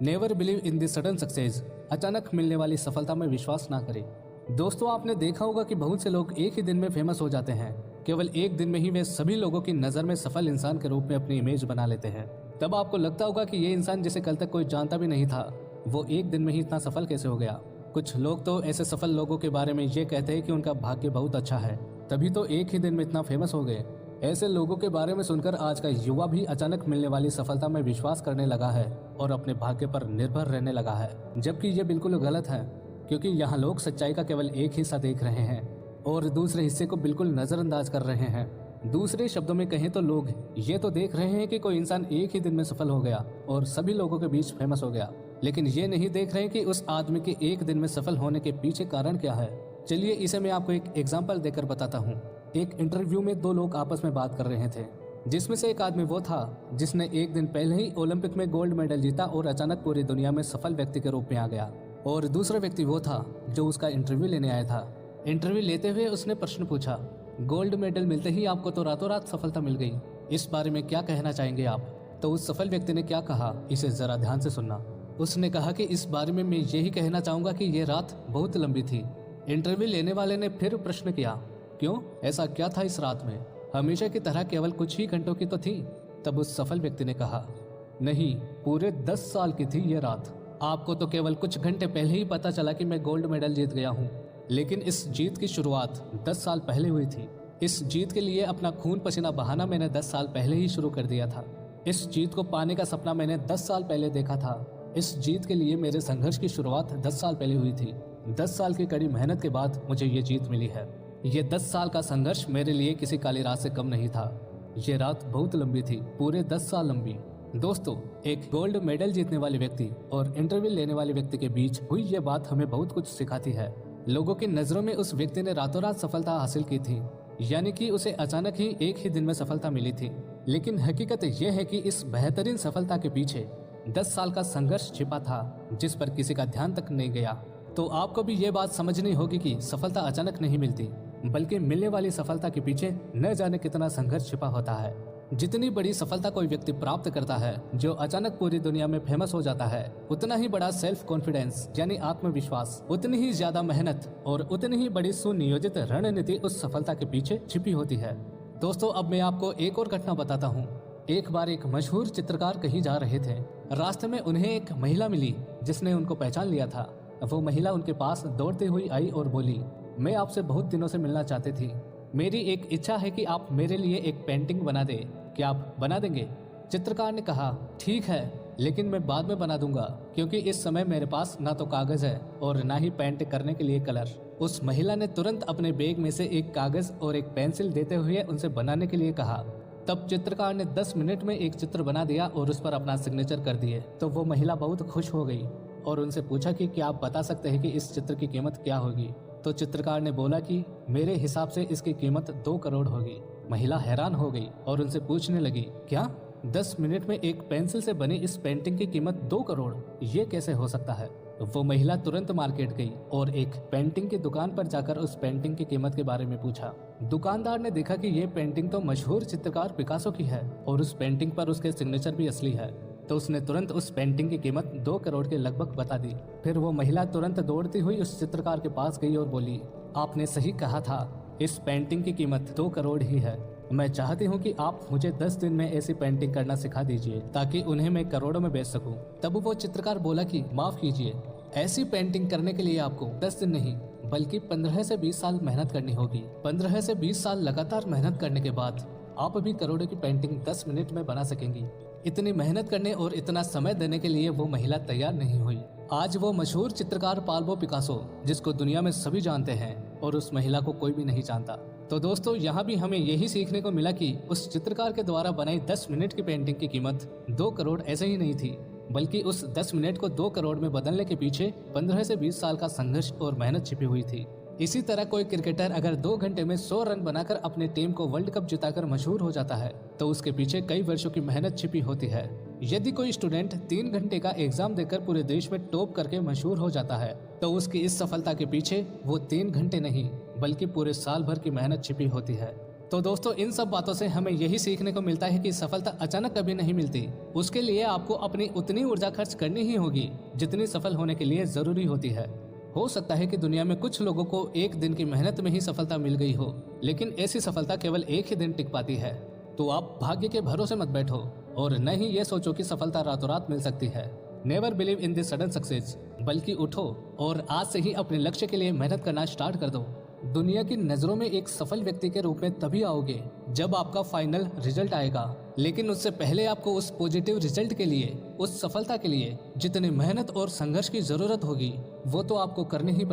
Never believe in the sudden success. अचानक मिलने वाली सफलता में विश्वास ना करें। दोस्तों, आपने देखा होगा कि बहुत से लोग एक ही दिन में फेमस हो जाते हैं। केवल एक दिन में ही वे सभी लोगों की नज़र में सफल इंसान के रूप में अपनी इमेज बना लेते हैं। तब आपको लगता होगा कि ये इंसान जिसे कल तक कोई जानता भी नहीं था, वो एक दिन में ही इतना सफल कैसे हो गया। कुछ लोग तो ऐसे सफल लोगों के बारे में ये कहते हैं कि उनका भाग्य बहुत अच्छा है, तभी तो एक ही दिन में इतना फेमस हो गए। ऐसे लोगों के बारे में सुनकर आज का युवा भी अचानक मिलने वाली सफलता में विश्वास करने लगा है और अपने भाग्य पर निर्भर रहने लगा है, जबकि ये बिल्कुल गलत है। क्योंकि यहाँ लोग सच्चाई का केवल एक हिस्सा देख रहे हैं और दूसरे हिस्से को बिल्कुल नजरअंदाज कर रहे हैं। दूसरे शब्दों में कहें तो लोग ये तो देख रहे हैं कि कोई इंसान एक ही दिन में सफल हो गया और सभी लोगों के बीच फेमस हो गया, लेकिन ये नहीं देख रहे कि उस आदमी के एक दिन में सफल होने के पीछे कारण क्या है। चलिए इसे मैं आपको एक एग्जाम्पल देकर बताता हूँ। एक इंटरव्यू में दो लोग आपस में बात कर रहे थे, जिसमें से एक आदमी वो था जिसने एक दिन पहले ही ओलंपिक में गोल्ड मेडल जीता और अचानक पूरी दुनिया में सफल व्यक्ति के रूप में आ गया। और दूसरा व्यक्ति वो था जो उसका इंटरव्यू लेने आया था। इंटरव्यू लेते हुए उसने प्रश्न पूछा, गोल्ड मेडल मिलते ही आपको तो रातों रात सफलता मिल गई, इस बारे में क्या कहना चाहेंगे आप? तो उस सफल व्यक्ति ने क्या कहा, इसे जरा ध्यान से सुनना। उसने कहा कि इस बारे में मैं यही कहना चाहूंगा कि ये रात बहुत लंबी थी। इंटरव्यू लेने वाले ने फिर प्रश्न किया, क्यों, ऐसा क्या था इस रात में? हमेशा की तरह केवल कुछ ही घंटों की तो थी। तब उस सफल व्यक्ति ने कहा, नहीं, पूरे 10 साल की थी ये रात। आपको तो केवल कुछ घंटे पहले ही पता चला कि मैं गोल्ड मेडल जीत गया हूँ, लेकिन इस जीत की शुरुआत 10 साल पहले हुई थी। इस जीत के लिए अपना खून पसीना बहाना मैंने 10 साल पहले ही शुरू कर दिया था। इस जीत को पाने का सपना मैंने 10 साल पहले देखा था। इस जीत के लिए मेरे संघर्ष की शुरुआत 10 साल पहले हुई थी। 10 साल की कड़ी मेहनत के बाद मुझे ये जीत मिली है। ये 10 साल का संघर्ष मेरे लिए किसी काली रात से कम नहीं था। ये रात बहुत लंबी थी, पूरे 10 साल लंबी। दोस्तों, एक गोल्ड मेडल जीतने वाले व्यक्ति और इंटरव्यू लेने वाले व्यक्ति के बीच हुई ये बात हमें बहुत कुछ सिखाती है। लोगों की नजरों में उस व्यक्ति ने रातों रात सफलता हासिल की थी, यानी कि उसे अचानक ही एक ही दिन में सफलता मिली थी। लेकिन हकीकत यह है कि इस बेहतरीन सफलता के पीछे 10 साल का संघर्ष छिपा था, जिस पर किसी का ध्यान तक नहीं गया। तो आपको भी ये बात समझनी होगी कि सफलता अचानक नहीं मिलती, बल्कि मिलने वाली सफलता के पीछे न जाने कितना संघर्ष छिपा होता है। जितनी बड़ी सफलता कोई व्यक्ति प्राप्त करता है, जो अचानक पूरी दुनिया में फेमस हो जाता है, उतना ही बड़ा सेल्फ कॉन्फिडेंस यानी आत्मविश्वास, उतनी ही ज्यादा मेहनत और उतनी ही बड़ी सुनियोजित रणनीति उस सफलता के पीछे छिपी होती है। दोस्तों, अब मैं आपको एक और घटना बताता हूँ। एक बार एक मशहूर चित्रकार कहीं जा रहे थे। रास्ते में उन्हें एक महिला मिली जिसने उनको पहचान लिया था। वो महिला उनके पास दौड़ती हुई आई और बोली, मैं आपसे बहुत दिनों से मिलना चाहती थी। मेरी एक इच्छा है कि आप मेरे लिए एक पेंटिंग बना दे, क्या आप बना देंगे? चित्रकार ने कहा, ठीक है, लेकिन मैं बाद में बना दूंगा, क्योंकि इस समय मेरे पास ना तो कागज है और ना ही पेंट करने के लिए कलर। उस महिला ने तुरंत अपने बैग में से एक कागज और एक पेंसिल देते हुए उनसे बनाने के लिए कहा। तब चित्रकार ने 10 मिनट में एक चित्र बना दिया और उस पर अपना सिग्नेचर कर दिए। तो वो महिला बहुत खुश हो गई और उनसे पूछा कि क्या आप बता सकते हैं कि इस चित्र की कीमत क्या होगी? तो चित्रकार ने बोला कि मेरे हिसाब से इसकी कीमत 2 करोड़ होगी। महिला हैरान हो गई और उनसे पूछने लगी, क्या 10 मिनट में एक पेंसिल से बनी इस पेंटिंग की कीमत 2 करोड़? ये कैसे हो सकता है? वो महिला तुरंत मार्केट गई और एक पेंटिंग की दुकान पर जाकर उस पेंटिंग की कीमत के बारे में पूछा। दुकानदार ने देखा कि ये पेंटिंग तो मशहूर चित्रकार पिकासो की है और उस पेंटिंग पर उसके सिग्नेचर भी असली है। तो उसने तुरंत उस पेंटिंग की कीमत 2 करोड़ के लगभग बता दी। फिर वो महिला तुरंत दौड़ती हुई उस चित्रकार के पास गई और बोली, आपने सही कहा था, इस पेंटिंग की कीमत 2 करोड़ ही है। मैं चाहती हूँ कि आप मुझे 10 दिन में ऐसी पेंटिंग करना सिखा दीजिए ताकि उन्हें मैं करोड़ों में बेच सकूं। तब वो चित्रकार बोला कि माफ कीजिए, ऐसी पेंटिंग करने के लिए आपको 10 दिन नहीं बल्कि 15 से 20 साल मेहनत करनी होगी। 15 से 20 साल लगातार मेहनत करने के बाद आप भी करोड़ों की पेंटिंग 10 मिनट में बना सकेंगी। इतनी मेहनत करने और इतना समय देने के लिए वो महिला तैयार नहीं हुई। आज वो मशहूर चित्रकार पाब्लो पिकासो, जिसको दुनिया में सभी जानते हैं, और उस महिला को कोई भी नहीं जानता। तो दोस्तों, यहाँ भी हमें यही सीखने को मिला कि उस चित्रकार के द्वारा बनाई 10 मिनट की पेंटिंग की कीमत 2 करोड़ ऐसे ही नहीं थी, बल्कि उस 10 मिनट को 2 करोड़ में बदलने के पीछे 15 से 20 साल का संघर्ष और मेहनत छिपी हुई थी। इसी तरह कोई क्रिकेटर अगर 2 घंटे में 100 रन बनाकर अपने टीम को वर्ल्ड कप जिताकर मशहूर हो जाता है, तो उसके पीछे कई वर्षों की मेहनत छिपी होती है। यदि कोई स्टूडेंट 3 घंटे का एग्जाम देकर पूरे देश में टॉप करके मशहूर हो जाता है, तो उसकी इस सफलता के पीछे वो 3 घंटे नहीं बल्कि पूरे साल भर की मेहनत छिपी होती है। तो दोस्तों इन सब बातों से हमें यही सीखने को मिलता है कि सफलता अचानक कभी नहीं मिलती। उसके लिए आपको अपनी उतनी ऊर्जा खर्च करनी ही होगी जितनी सफल होने के लिए जरूरी होती है। हो सकता है कि दुनिया में कुछ लोगों को एक दिन की मेहनत में ही सफलता मिल गई हो, लेकिन ऐसी सफलता केवल एक ही दिन टिक पाती है। तो आप भाग्य के भरोसे मत बैठो और न ही ये सोचो कि सफलता रातों रात मिल सकती है। Never believe in this sudden success, बल्कि उठो और आज से ही अपने लक्ष्य के लिए मेहनत करना स्टार्ट कर दो। दुनिया की नजरों में एक सफल व्यक्ति के रूप में तभी आओगे जब आपका फाइनल रिजल्ट आएगा, लेकिन उससे पहले आपको उस पॉजिटिव रिजल्ट के लिए, उस सफलता के लिए जितनी मेहनत और संघर्ष की जरूरत होगी वो तो आपको करनी ही